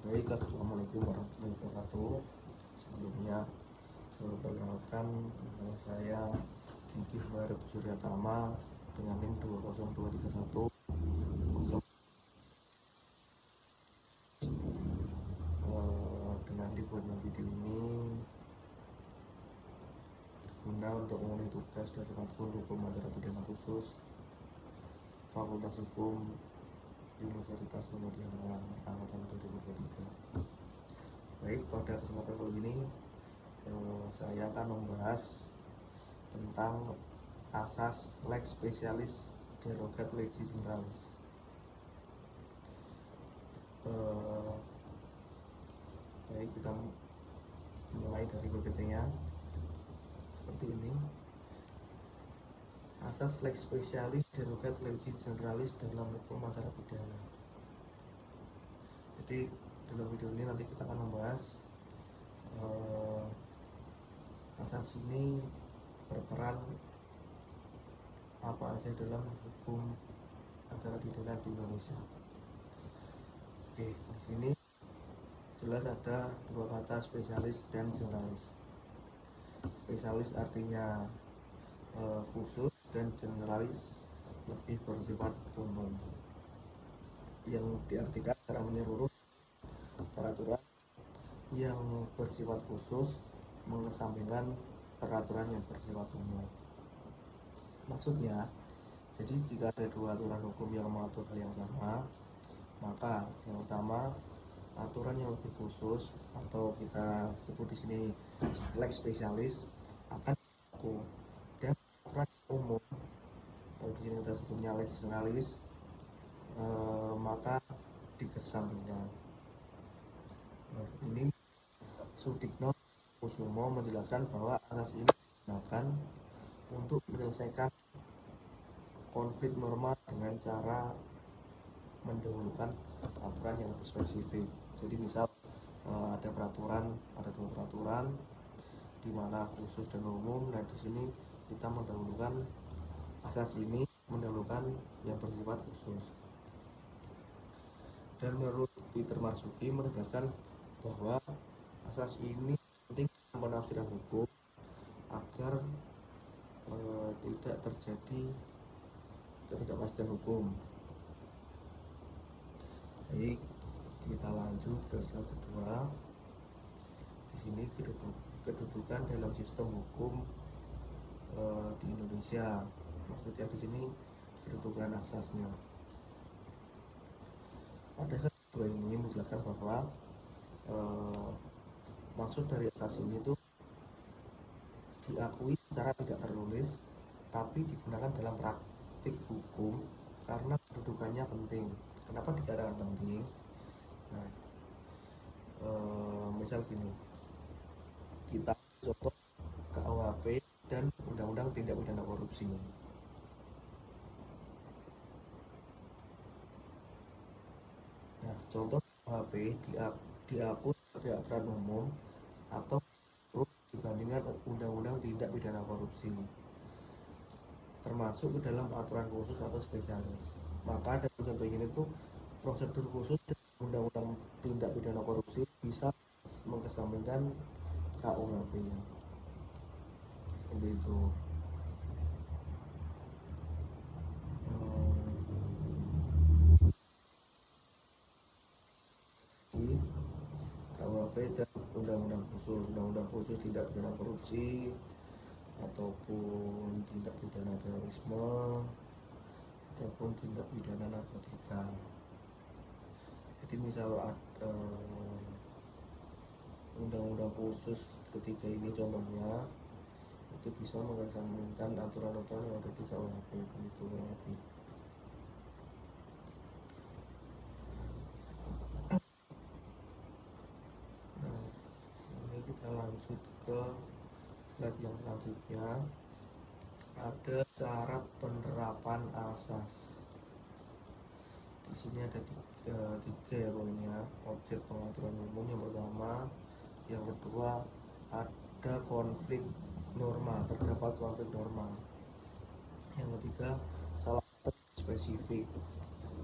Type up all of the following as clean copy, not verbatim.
Baik, assalamualaikum warahmatullahi wabarakatuh. Sebelumnya saya perkenalkan, nama saya Kiki Baru Suryatama dengan NIM 20231. Dengan dibuatnya video ini guna untuk memenuhi tugas dari matkul hukum acara pidana khusus Fakultas Hukum Universitas Muhammadiyah angkatan 2023. Baik, pada kesempatan kali ini saya akan membahas tentang asas lex specialis derogat legis generalis. Baik, kita mulai dari PPT-nya seperti ini. Asas lex specialis derogat legis generalis dalam hukum acara pidana. Jadi dalam video ini nanti kita akan membahas asas ini berperan apa aja dalam hukum acara pidana di Indonesia. Oke, di sini jelas ada dua kata, spesialis dan generalis. Spesialis artinya khusus dan generalis lebih bersifat umum, yang diartikan secara menyeluruh peraturan yang bersifat khusus mengesampingkan peraturan yang bersifat umum. Maksudnya, jadi jika ada dua aturan hukum yang mengatur hal yang sama, maka yang utama aturan yang lebih khusus atau kita sebut di sini lex spesialis akan berlaku, dan aturan umum atau di sini kita sebutnya lex generalis maka dikesampingkan. Ini Sudikno Kusumo menjelaskan bahwa asas ini digunakan untuk menyelesaikan konflik norma dengan cara mendahulukan aturan yang lebih spesifik. Jadi misal ada dua peraturan di mana khusus dan umum. Nah, di sini kita mendahulukan asas ini, mendahulukan yang bersifat khusus. Dan menurut Peter Marzuki menegaskan bahwa asas ini penting dalam penafsiran hukum agar tidak terjadi ketidakpastian hukum. Baik, kita lanjut ke slide kedua. Di sini kedudukan dalam sistem hukum di Indonesia. Maksudnya di sini kedudukan asasnya. Pada slide kedua ini menjelaskan bahwa maksud dari asas ini itu diakui secara tidak tertulis, tapi digunakan dalam praktik hukum karena kedudukannya penting. Kenapa dikatakan penting? Nah, misal gini, kita contoh KUHP dan Undang-Undang Tindak Pidana Korupsi. Nah, contoh KUHP dihapus sebagai aturan umum atau dibandingkan Undang-Undang Tindak Pidana Korupsi, termasuk ke dalam aturan khusus atau spesialis. Maka ada contoh ini tuh prosedur khusus Undang-Undang Tindak Pidana Korupsi bisa mengesampingkan KUHP-nya. Seperti itu. KUHP dan undang-undang khusus tindak pidana korupsi ataupun tindak pidana terorisme ataupun tindak pidana narkotika. Jadi misal ada undang-undang khusus ketiga ini contohnya, itu bisa mengesampingkan aturan-aturan yang ada di KUHP. Itu kurang lebih. Kita lanjut ke slide yang selanjutnya. Ada syarat penerapan asas. Di sini ada tiga ya poinnya. Objek pengaturan umum yang pertama, yang kedua ada konflik norma, terdapat konflik norma. Yang ketiga salah satu spesifik.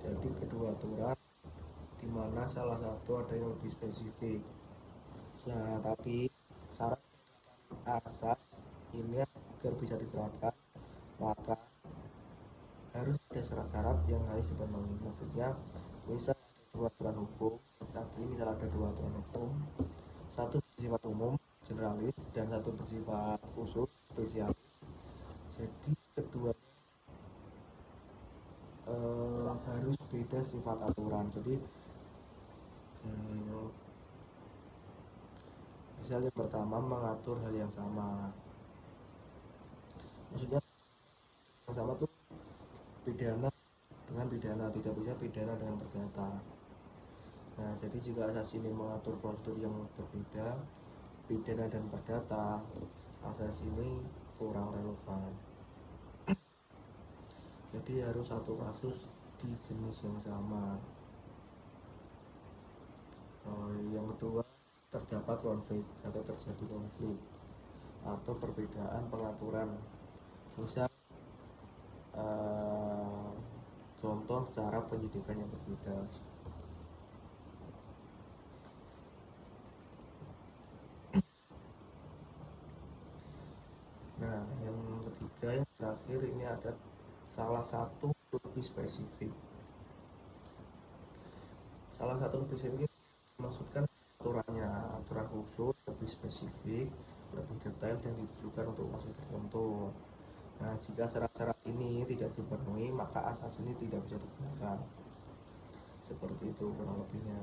Jadi kedua aturan di mana salah satu ada yang lebih spesifik. Nah, tapi syarat asas ini agar bisa diterapkan, maka harus ada syarat-syarat yang harus dipenuhi. Maksudnya, misal ada dua aturan hukum, tadi misal ada dua aturan hukum, satu bersifat umum, generalis, dan satu bersifat khusus, spesialis. Jadi kedua harus beda sifat aturan. Jadi misalnya pertama mengatur hal yang sama, maksudnya yang sama tuh pidana dengan pidana, tidak bisa pidana dengan perdata. Nah, jadi jika asas ini mengatur prosedur yang berbeda, pidana dan perdata, asas ini kurang relevan. Jadi harus satu kasus di jenis yang sama. Yang kedua, terdapat konflik atau terjadi konflik atau perbedaan pengaturan. Misal contoh cara penyidikan yang berbeda. Nah, yang ketiga, yang terakhir ini ada salah satu lebih spesifik. Salah satu lebih spesifik maksudkan aturannya, aturan khusus lebih spesifik, lebih detail dan ditujukan untuk kasus tertentu. Nah, jika syarat-syarat ini tidak dipenuhi, maka asas ini tidak bisa digunakan. Seperti itu kurang lebihnya.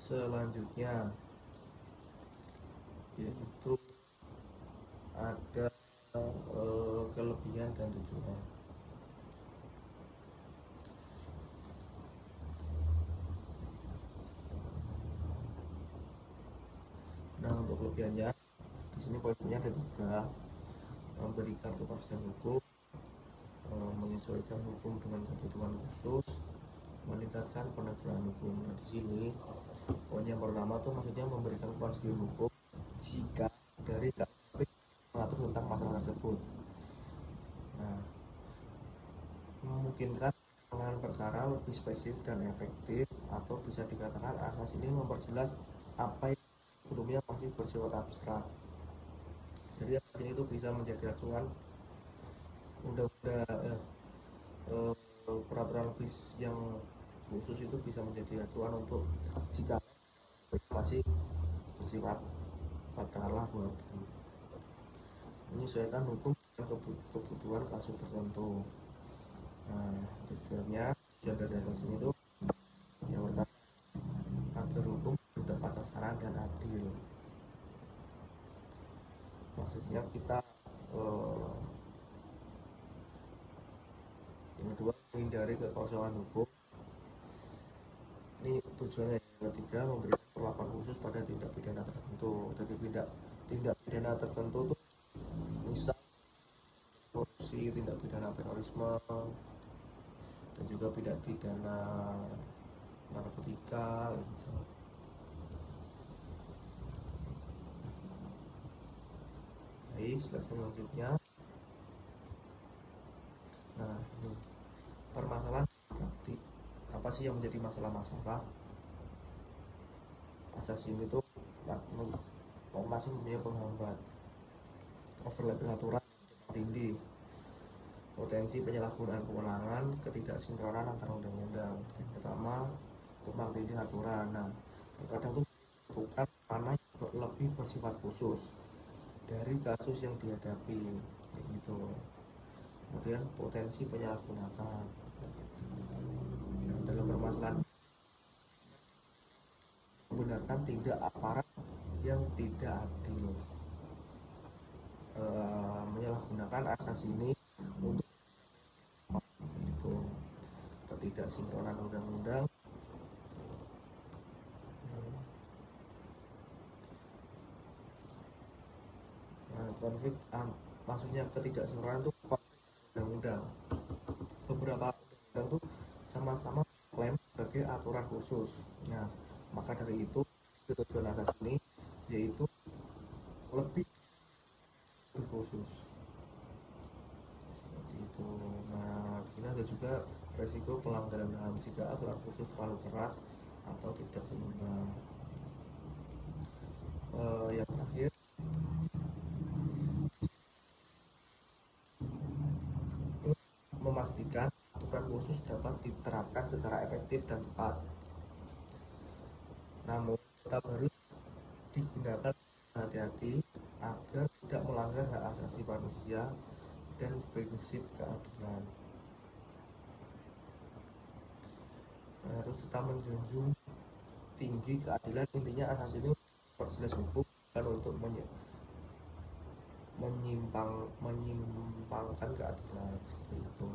Selanjutnya yaitu ada kelebihan dan tujuan. Nah, untuk kelebihannya di sini poinnya ada tiga: memberikan kepastian hukum, menyesuaikan hukum dengan kebutuhan khusus, meningkatkan penegakan hukum. Nah, di sini poin yang pertama tuh maksudnya memberikan kepastian hukum jika dari KUHP mengatur tentang masalah tersebut. Nah, memungkinkan penanganan perkara lebih spesifik dan efektif, atau bisa dikatakan asas ini memperjelas apa yang sebelumnya masih bersifat abstrak. Jadi asas ini itu bisa menjadi acuan undang-undang peraturan lebih yang khusus itu bisa menjadi acuan untuk jika masih bersifat katakanlah buat menyesuaikan hukum dan kebutuhan kasus tertentu. Nah, tujuannya dari asas ini itu yang pertama agar hukum tepat sasaran dan adil. Maksudnya kita yang kedua menghindari kekosongan hukum. Ini tujuannya. Yang ketiga memberikan perlakuan khusus pada tindak pidana tertentu. Jadi tindak pidana tertentu tuh misal korupsi, tindak pidana terorisme, dan juga tindak pidana narkotika gitu. Baik, selanjutnya. Nah, ini permasalahan praktik. Apa sih yang menjadi masalah-masalah? Asas ini tuh masih punya penghambat, overlapping aturan tinggi, potensi penyalahgunaan kewenangan, ketidaksinkronan antar undang-undang. Yang pertama, tumpang tindih aturan. Nah, terkadang tuh bukan karena lebih bersifat khusus dari kasus yang dihadapi, gitu. Kemudian potensi penyalahgunaan dalam permasalahan menggunakan tindak aparat yang tidak adil, menyalahgunakan asas ini untuk itu ketidaksinkronan undang-undang. Konflik maksudnya ketidaksinkronan itu konflik undang-undang. Beberapa undang-undang itu sama-sama klaim sebagai aturan khusus. Nah, maka dari itu tujuan asas ini yaitu lebih khusus seperti itu. Nah, ini ada juga resiko pelanggaran HAM jika aturan khusus terlalu keras atau tidak seimbang. Yang terakhir, memastikan aturan khusus dapat diterapkan secara efektif dan tepat, namun tetap harus digunakan hati-hati agar tidak melanggar hak asasi manusia dan prinsip keadilan. Harus tetap menjunjung tinggi keadilan. Intinya asas ini perjelas hukum dan untuk menyimpangkan keadilan seperti itu.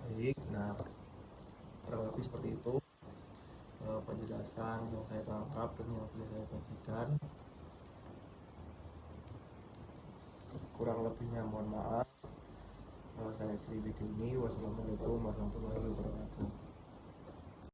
Baik, nah kurang lebih seperti itu penjelasan yang saya tangkap dan yang bisa saya bagikan. Kurang lebihnya mohon maaf. Saya akhiri video ini. Wassalamualaikum warahmatullahi wabarakatuh.